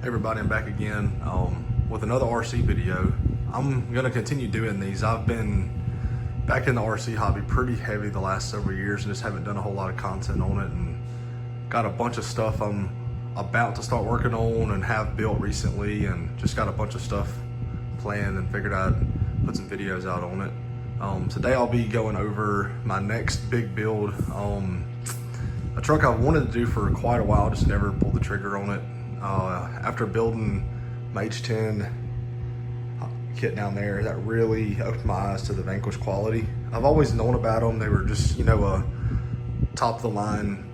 Hey everybody, I'm back again with another RC video. I'm gonna continue doing these. I've been back in the RC hobby pretty heavy the last several years and just haven't done a whole lot of content on it, and got a bunch of stuff I'm about to start working on and have built recently, and just got a bunch of stuff planned and figured I'd put some videos out on it. Today I'll be going over my next big build, a truck I've wanted to do for quite a while, just never pulled the trigger on it. After building my H10 kit down there, that really opened my eyes to the Vanquish quality. I've always known about them. They were just, you know, a top of the line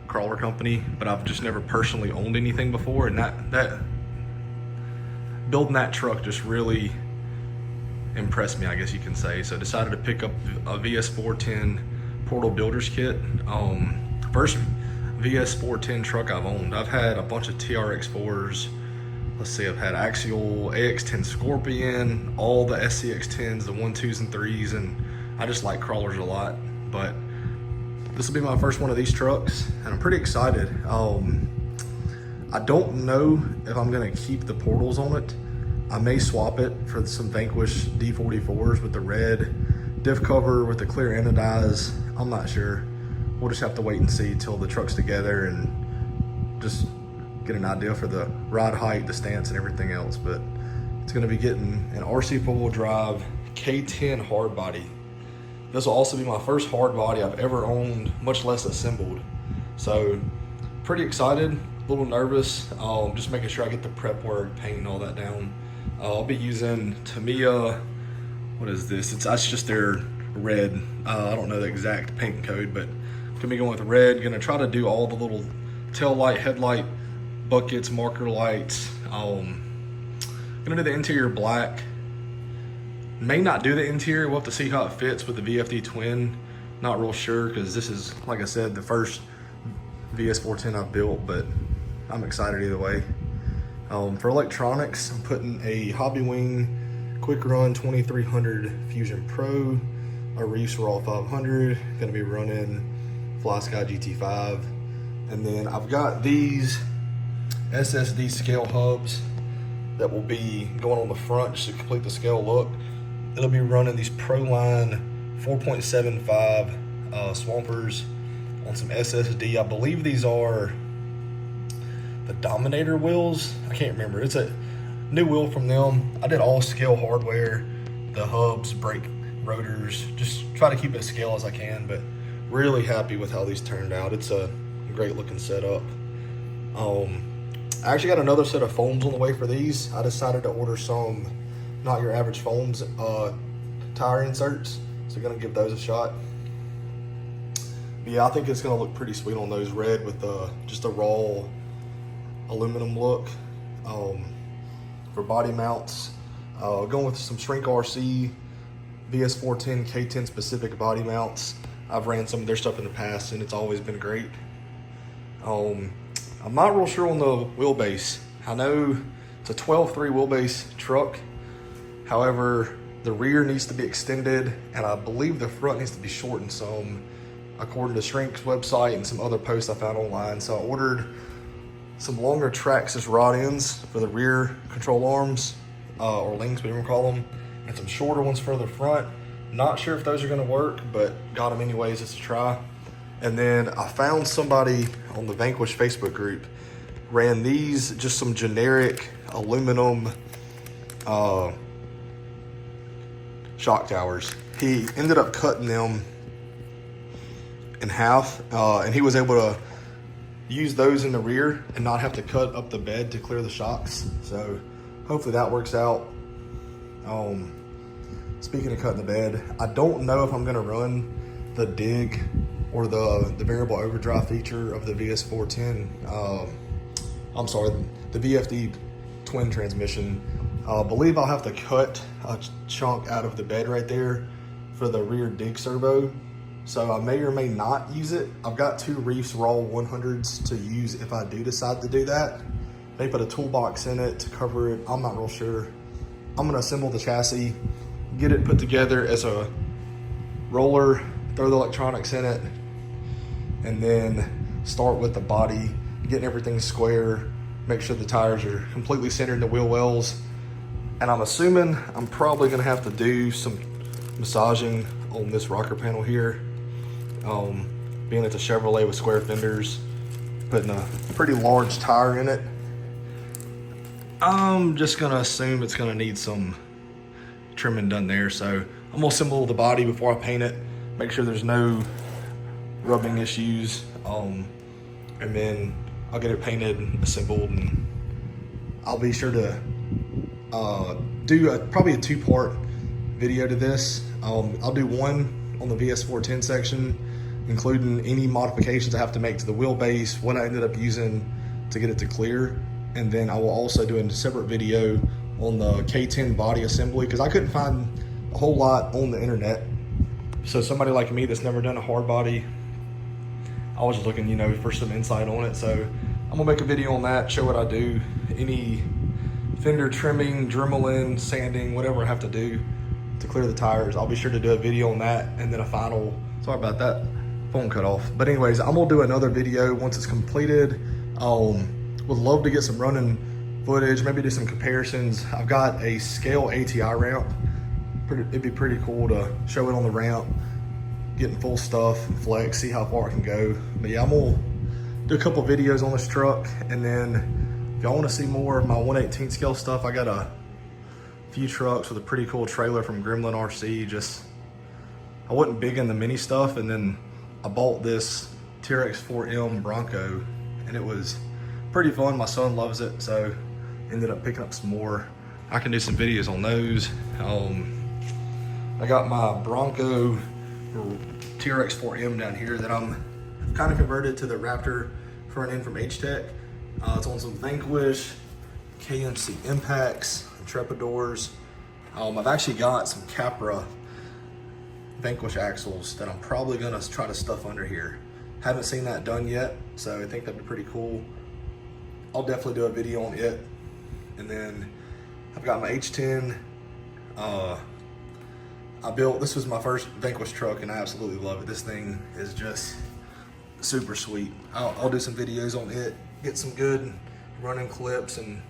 crawler company, but I've just never personally owned anything before, and that building that truck just really impressed me, I guess you can say. So I decided to pick up a VS410 portal builders kit. First VS410 truck I've owned. I've had a bunch of TRX4s. Let's see, I've had Axial, AX10 Scorpion, all the SCX10s, the 1, 2s, and 3s, and I just like crawlers a lot. But this will be my first one of these trucks, and I'm pretty excited. I don't know if I'm gonna keep the portals on it. I may swap it for some Vanquish D44s with the red diff cover with the clear anodize. I'm not sure. We'll just have to wait and see till the truck's together and just get an idea for the ride height, the stance, and everything else. But it's gonna be getting an RC four-wheel drive K10 hard body. This will also be my first hard body I've ever owned, much less assembled. So pretty excited, a little nervous, just making sure I get the prep work, paint, and all that down. I'll be using Tamiya, what is this? That's just their red. I don't know the exact paint code, but gonna be going with red. Gonna try to do all the little tail light, headlight, buckets, marker lights. Gonna do the interior black. May not do the interior. We'll have to see how it fits with the VFD twin. Not real sure, because this is, like I said, the first VS410 I've built, but I'm excited either way. For electronics, I'm putting a Hobbywing Quick Run 2300 Fusion Pro, a Reefs Raw 500. Gonna be running FlySky GT5, and then I've got these SSD scale hubs that will be going on the front just to complete the scale look. It'll be running these Proline 4.75 Swampers on some SSD. I believe these are the Dominator wheels. I can't remember. It's a new wheel from them. I did all scale hardware, the hubs, brake rotors, just try to keep it as scale as I can, but really happy with how these turned out. It's a great looking setup. I actually got another set of foams on the way for these. I decided to order some not your average foams tire inserts, so gonna give those a shot. But yeah, I think it's gonna look pretty sweet on those, red with just a raw aluminum look. For body mounts, going with some Shrink RC VS410 K10 specific body mounts. I've ran some of their stuff in the past and it's always been great. I'm not real sure on the wheelbase. I know it's a 12.3 wheelbase truck. However, the rear needs to be extended, and I believe the front needs to be shortened some, according to Shrink's website and some other posts I found online. So I ordered some longer Traxxas rod ends for the rear control arms, or links, whatever you call them, and some shorter ones for the front. Not sure if those are gonna work, but got them anyways just to try. And then I found somebody on the Vanquish Facebook group, ran these, just some generic aluminum shock towers. He ended up cutting them in half, and he was able to use those in the rear and not have to cut up the bed to clear the shocks. So hopefully that works out. Speaking of cutting the bed, I don't know if I'm gonna run the dig or the variable overdrive feature of the VS410. I'm sorry, the VFD twin transmission. I believe I'll have to cut a chunk out of the bed right there for the rear dig servo. So I may or may not use it. I've got two Reefs Raw 100s to use if I do decide to do that. They put a toolbox in it to cover it. I'm not real sure. I'm gonna assemble the chassis, get it put together as a roller, throw the electronics in it, and then start with the body, getting everything square, make sure the tires are completely centered in the wheel wells. And I'm assuming I'm probably gonna have to do some massaging on this rocker panel here. Being it's a Chevrolet with square fenders, putting a pretty large tire in it, I'm just gonna assume it's gonna need some trimming done there. So I'm gonna assemble the body before I paint it, make sure there's no rubbing issues, and then I'll get it painted, assembled, and I'll be sure to do probably a 2-part video to this. I'll do one on the VS410 section, including any modifications I have to make to the wheelbase, what I ended up using to get it to clear. And then I will also do a separate video on the K10 body assembly, because I couldn't find a whole lot on the internet. So somebody like me that's never done a hard body, I was just looking, you know, for some insight on it. So I'm gonna make a video on that, show what I do, any fender trimming, dremeling, sanding, whatever I have to do to clear the tires. I'll be sure to do a video on that, and then a final, sorry about that, phone cut off. But anyways, I'm gonna do another video once it's completed. Would love to get some running footage, maybe do some comparisons. I've got a scale ATI ramp. It'd be pretty cool to show it on the ramp, getting full stuff, flex, see how far I can go. But yeah, I'm gonna do a couple videos on this truck, and then if y'all wanna see more of my 1/18 scale stuff, I got a few trucks with a pretty cool trailer from Gremlin RC. I wasn't big in the mini stuff, and then I bought this TRX4M Bronco, and it was pretty fun. My son loves it, so ended up picking up some more. I can do some videos on those. I got my Bronco TRX4M down here that I'm kind of converted to the Raptor front end from H-Tech. It's on some Vanquish, KMC impacts, Intrepidors. I've actually got some Capra Vanquish axles that I'm probably gonna try to stuff under here. Haven't seen that done yet, so I think that'd be pretty cool. I'll definitely do a video on it. And then I've got my H10. This was my first Vanquish truck, and I absolutely love it. This thing is just super sweet. I'll do some videos on it, get some good running clips, and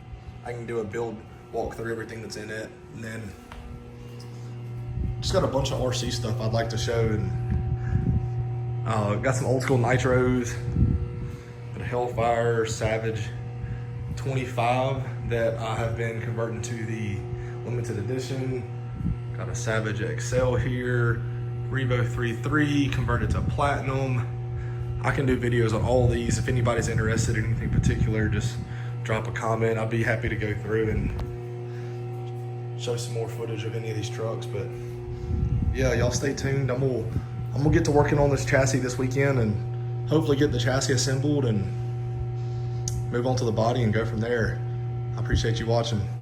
I can do a build walk through everything that's in it. And then just got a bunch of RC stuff I'd like to show, and got some old school nitros, a Hellfire Savage 25 that I have been converting to the limited edition. Got a Savage XL here, Revo 3.3 converted to platinum. I can do videos on all these. If anybody's interested in anything particular, just drop a comment. I'll be happy to go through and show some more footage of any of these trucks. But yeah, y'all stay tuned. I'm gonna get to working on this chassis this weekend, and hopefully get the chassis assembled and move on to the body and go from there. I appreciate you watching.